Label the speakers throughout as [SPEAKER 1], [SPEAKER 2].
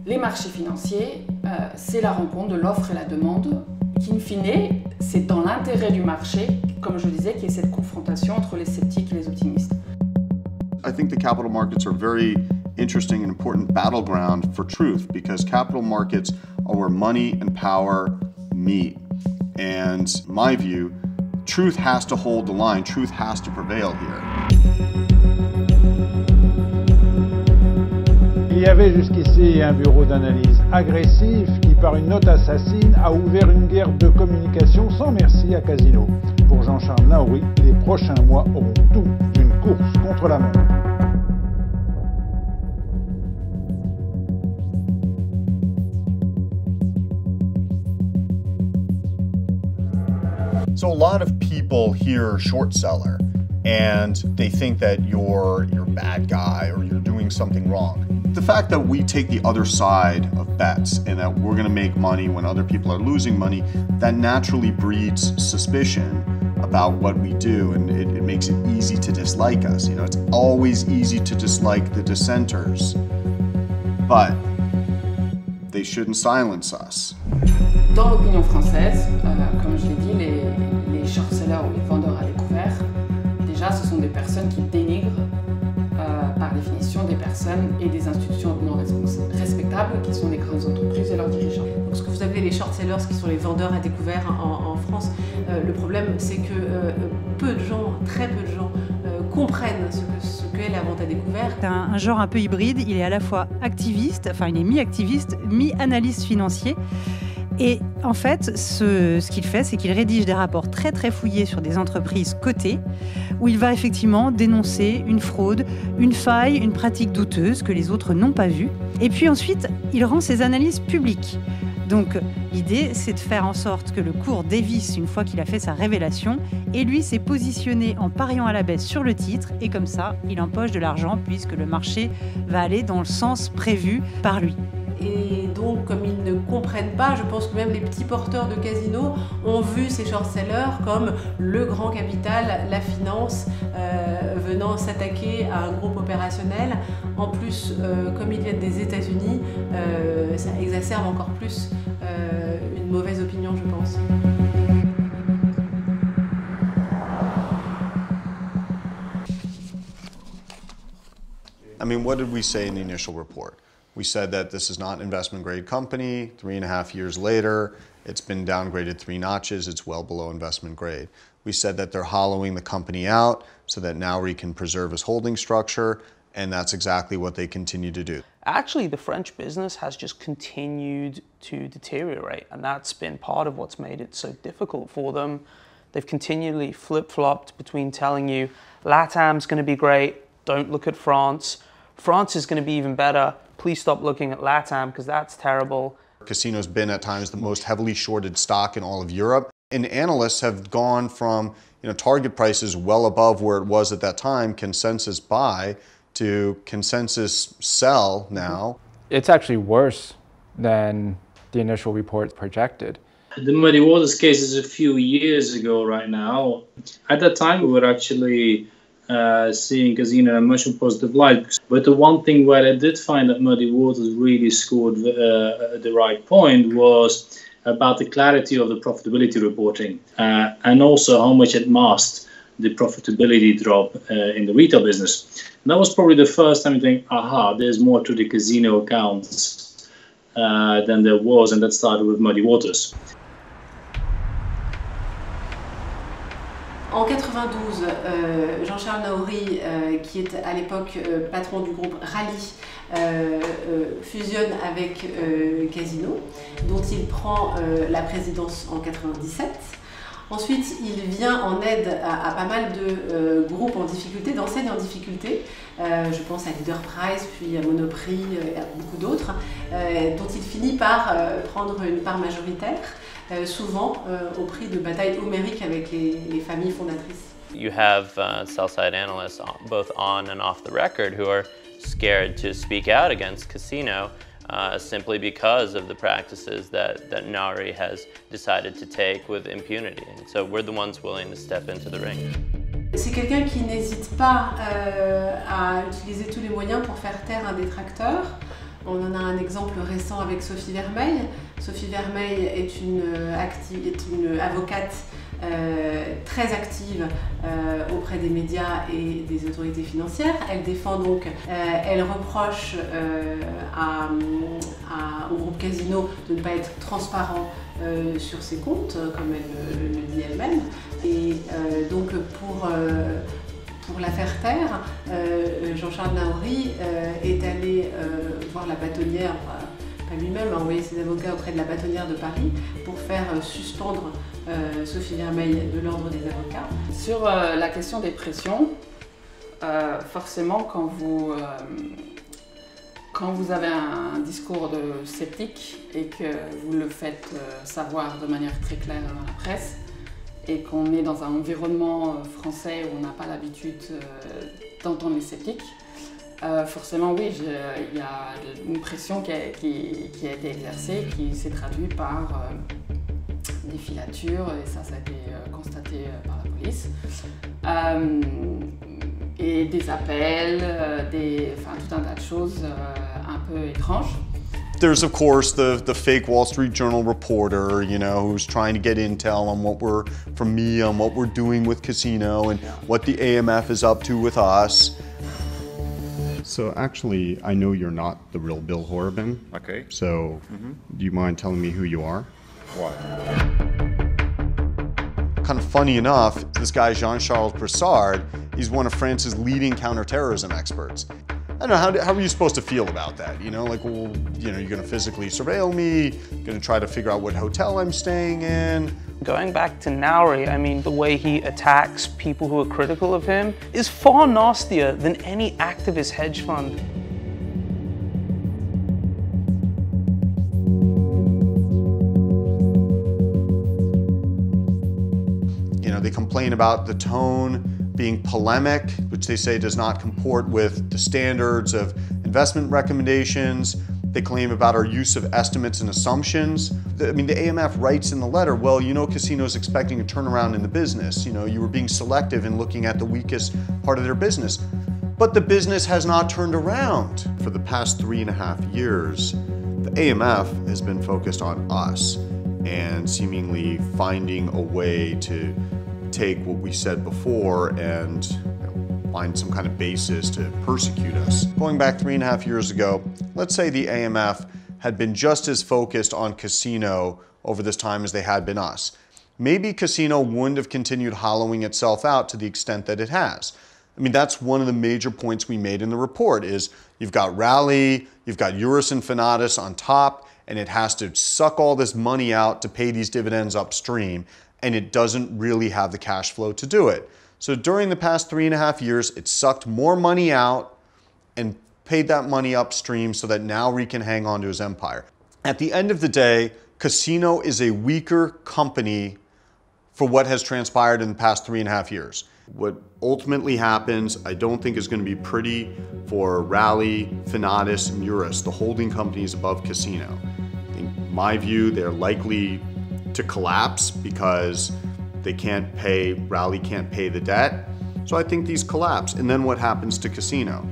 [SPEAKER 1] Les marchés financiers, c'est la rencontre de l'offre et la demande, qui, in fine, c'est dans l'intérêt du marché, comme je disais, qu'il y ait cette confrontation entre les sceptiques et les optimistes.
[SPEAKER 2] I think the capital markets are very interesting and important battleground for truth, because capital markets are where money and power meet. And in my view, truth has to hold the line, truth has to prevail here.
[SPEAKER 3] Il y avait jusqu'ici un bureau d'analyse agressif qui, par une note assassine, a ouvert une guerre de communication sans merci à Casino. Pour Jean-Charles Naouri, les prochains mois auront tout d'une course contre la montre.
[SPEAKER 2] So a lot of people hear short seller and they think that you're a bad guy or you're doing something wrong. The fact that we take the other side of bets and that we're going to make money when other people are losing money, that naturally breeds suspicion about what we do, and it makes it easy to dislike us. You know, it's always easy to dislike the dissenters, but they shouldn't silence us.
[SPEAKER 1] Dans l'opinion française, comme je l'ai dit, les short sellers ou les vendeurs à découvert, déjà ce sont des personnes qui dénigrent par définition des personnes et des institutions non respectables qui sont les grandes entreprises et leurs dirigeants.
[SPEAKER 4] Donc ce que vous appelez les short sellers, qui sont les vendeurs à découvert en France, le problème c'est que peu de gens, très peu de gens, comprennent ce qu'est la vente à découvert.
[SPEAKER 5] C'est un genre un peu hybride, il est à la fois activiste, enfin il est mi-activiste, mi-analyste financier. Et en fait, ce qu'il fait, c'est qu'il rédige des rapports très très fouillés sur des entreprises cotées, où il va effectivement dénoncer une fraude, une faille, une pratique douteuse que les autres n'ont pas vue. Et puis ensuite, il rend ses analyses publiques. Donc l'idée, c'est de faire en sorte que le cours dévisse une fois qu'il a fait sa révélation, et lui s'est positionné en pariant à la baisse sur le titre, et comme ça, il empoche de l'argent puisque le marché va aller dans le sens prévu par lui.
[SPEAKER 4] Et donc, comme ils ne comprennent pas, je pense que même les petits porteurs de Casino ont vu ces short-sellers comme le grand capital, la finance, venant s'attaquer à un groupe opérationnel. En plus, comme ils viennent des États-Unis, ça exacerbe encore plus une mauvaise opinion, je pense.
[SPEAKER 2] I mean, what did we say in the initial report? We said that this is not an investment grade company. 3.5 years later, it's been downgraded 3 notches. It's well below investment grade. We said that they're hollowing the company out so that Naouri can preserve his holding structure, and that's exactly what they continue to do.
[SPEAKER 6] Actually, the French business has just continued to deteriorate, and that's been part of what's made it so difficult for them. They've continually flip-flopped between telling you LATAM's going to be great, don't look at France. France is going to be even better. Please stop looking at LATAM because that's terrible.
[SPEAKER 2] Casino's been at times the most heavily shorted stock in all of Europe. And analysts have gone from target prices well above where it was at that time, consensus buy, to consensus sell now.
[SPEAKER 7] It's actually worse than the initial report projected.
[SPEAKER 8] The Muddy Waters case is a few years ago right now. At that time, we were actually seeing Casino in a much more positive light. But the one thing where I did find that Muddy Waters really scored the right point was about the clarity of the profitability reporting and also how much it masked the profitability drop in the retail business. And that was probably the first time you think, aha, there's more to the Casino accounts than there was, and that started with Muddy Waters.
[SPEAKER 4] En 92, Jean-Charles Naouri, qui est à l'époque patron du groupe Rallye, fusionne avec Casino, dont il prend la présidence en 97. Ensuite, il vient en aide à pas mal de groupes en difficulté, d'enseignes en difficulté. Je pense à Leader Price, puis à Monoprix et à beaucoup d'autres, dont il finit par prendre une part majoritaire. Souvent au prix de batailles homériques avec les familles fondatrices.
[SPEAKER 9] You have sell-side analysts both on and off the record who are scared to speak out against Casino simply because of the practices that Naouri has decided to take with impunity. And so we're the ones willing to step into the ring.
[SPEAKER 4] C'est quelqu'un qui n'hésite pas à utiliser tous les moyens pour faire taire un détracteur. On en a un exemple récent avec Sophie Vermeil. Sophie Vermeil est une avocate très active auprès des médias et des autorités financières. Elle défend donc, elle reproche au groupe Casino de ne pas être transparent sur ses comptes, comme elle le dit elle-même. Et donc pour la faire taire, Jean-Charles Naouri est allé voir la bâtonnière, pas lui-même, a envoyé ses avocats auprès de la bâtonnière de Paris pour faire suspendre Sophie Vermeil de l'ordre des avocats.
[SPEAKER 1] Sur la question des pressions, forcément quand vous avez un discours de sceptique et que vous le faites savoir de manière très claire dans la presse, et qu'on est dans un environnement français où on n'a pas l'habitude d'entendre les sceptiques, forcément oui, il y a une pression qui a été exercée, qui s'est traduite par des filatures, et ça a été constaté par la police, et des appels, tout un tas de choses un peu étranges.
[SPEAKER 2] There's, of course, the fake Wall Street Journal reporter, you know, who's trying to get intel on what we're doing with Casino and what the AMF is up to with us.
[SPEAKER 10] So actually, I know you're not the real Bill Horobin.
[SPEAKER 2] Okay.
[SPEAKER 10] So do you mind telling me who you are?
[SPEAKER 2] Why? Kind of funny enough, this guy Jean-Charles Brassard, he's one of France's leading counterterrorism experts. I don't know, how are you supposed to feel about that? You know, like, well, you know, you're gonna physically surveil me, you're gonna try to figure out what hotel I'm staying in.
[SPEAKER 6] Going back to Naouri, I mean, the way he attacks people who are critical of him is far nastier than any activist hedge fund.
[SPEAKER 2] You know, they complain about the tone being polemic, which they say does not comport with the standards of investment recommendations. They claim about our use of estimates and assumptions. I mean, the AMF writes in the letter, well, you know, Casino's expecting a turnaround in the business. You know, you were being selective in looking at the weakest part of their business. But the business has not turned around. For the past 3.5 years, the AMF has been focused on us and seemingly finding a way to take what we said before and find some kind of basis to persecute us. Going back 3.5 years ago, let's say the AMF had been just as focused on Casino over this time as they had been us. Maybe Casino wouldn't have continued hollowing itself out to the extent that it has. I mean, that's one of the major points we made in the report is you've got Rally, you've got Eurus Infinitus on top, and it has to suck all this money out to pay these dividends upstream, and it doesn't really have the cash flow to do it. So during the past 3.5 years, it sucked more money out and paid that money upstream so that Naouri can hang on to his empire. At the end of the day, Casino is a weaker company for what has transpired in the past 3.5 years. What ultimately happens, I don't think is going to be pretty for Rally, Infinitus, and Eurus, the holding companies above Casino. In my view, they're likely to collapse because they can't pay, Rally can't pay the debt. So I think these collapse. And then what happens to Casino?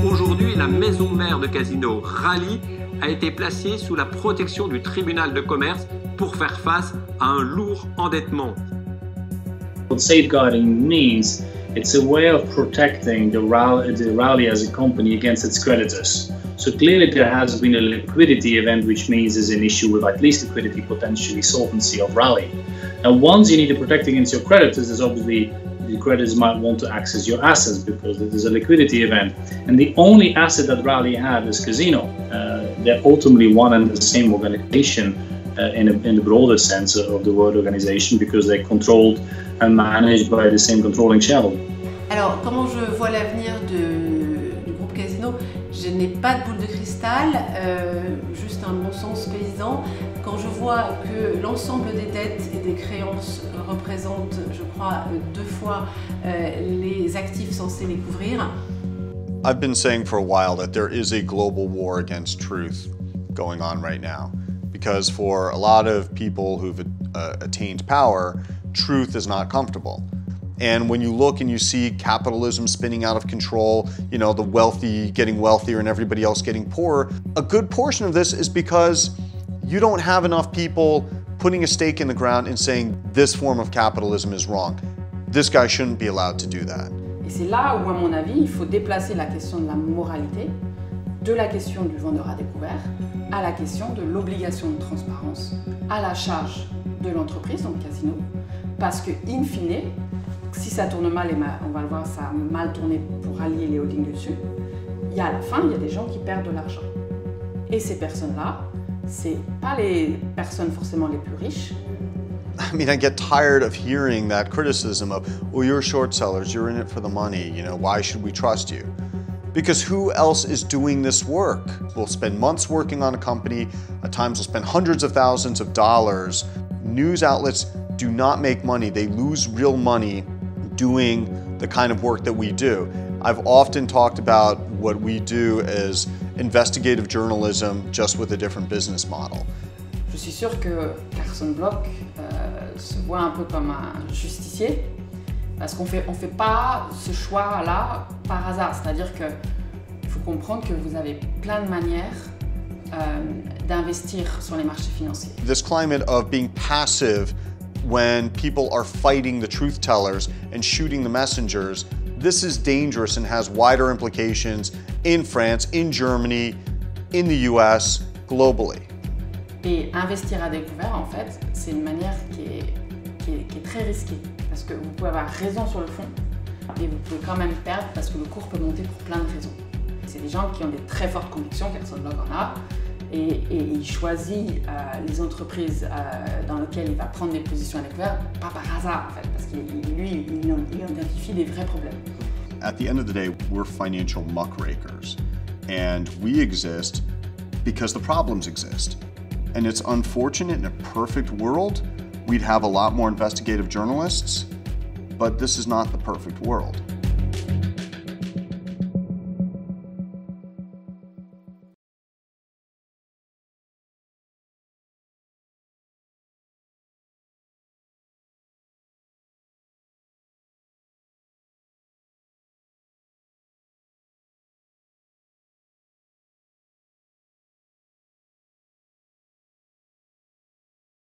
[SPEAKER 11] Aujourd'hui, la maison mère de Casino, Rally, a été placée sous la protection du tribunal de commerce pour faire face à un lourd endettement.
[SPEAKER 8] What safeguarding means, it's a way of protecting the Rally as a company against its creditors. So clearly there has been a liquidity event, which means there's an issue with at least liquidity, potentially solvency of Rally. Now, once you need to protect against your creditors, there's obviously the creditors might want to access your assets because there's a liquidity event. And the only asset that Rally had is Casino. They're ultimately one and the same organization in the broader sense of the word organization because they're controlled and managed by the same controlling shareholder.
[SPEAKER 4] Alors, comment je vois l'avenir du groupe Casino? Je n'ai pas de boule de cristal, juste un bon sens paysan. Quand je vois que l'ensemble des dettes et des créances représentent, je crois, 2 fois les actifs censés les couvrir.
[SPEAKER 2] I've been saying for a while that there is a global war against truth going on right now. Because for a lot of people who've attained power, truth is not comfortable. And when you look and you see capitalism spinning out of control, you know, the wealthy getting wealthier and everybody else getting poorer, a good portion of this is because you don't have enough people putting a stake in the ground and saying this form of capitalism is wrong. This guy shouldn't be allowed to do that.
[SPEAKER 1] Et c'est là où, à mon avis, il faut déplacer la question de la moralité, de la question du vendeur à découvert, à la question de l'obligation de transparence à la charge de l'entreprise, donc Casino, parce que, in fine, si ça tourne mal, et on va le voir, ça a mal tourné pour allier les holdings dessus, à la fin, il y a des gens qui perdent de l'argent. Et ces personnes-là, c'est pas les personnes forcément les plus riches.
[SPEAKER 2] I mean, I get tired of hearing that criticism of, well, you're short sellers, you're in it for the money, you know, why should we trust you? Because who else is doing this work? We'll spend months working on a company, at times we'll spend hundreds of thousands of dollars. News outlets do not make money, they lose real money doing the kind of work that we do. I've often talked about what we do as investigative journalism, just with a different business model.
[SPEAKER 1] Je suis sûre que Carson Block se voit un peu comme un justicier, parce qu'on fait pas ce choix-là par hasard. C'est-à-dire qu'il faut comprendre que vous avez plein de manières d'investir sur les marchés financiers.
[SPEAKER 2] This climate of being passive when people are fighting the truth tellers and shooting the messengers, this is dangerous and has wider implications in France, in Germany, in the US, globally.
[SPEAKER 1] Et investir à découvert, en fait, c'est une manière qui est très risquée. Parce que vous pouvez avoir raison sur le fond, mais vous pouvez quand même perdre parce que le cours peut monter pour plein de raisons. C'est des gens qui ont des très fortes convictions, Carson Block en a, et il choisit les entreprises dans lesquelles il va prendre des positions à découvert, pas par hasard en fait, parce qu'il identifie des vrais problèmes.
[SPEAKER 2] At the end of the day, we're financial muckrakers, and we exist because the problems exist. And it's unfortunate. In a perfect world, we'd have a lot more investigative journalists, but this is not the perfect world.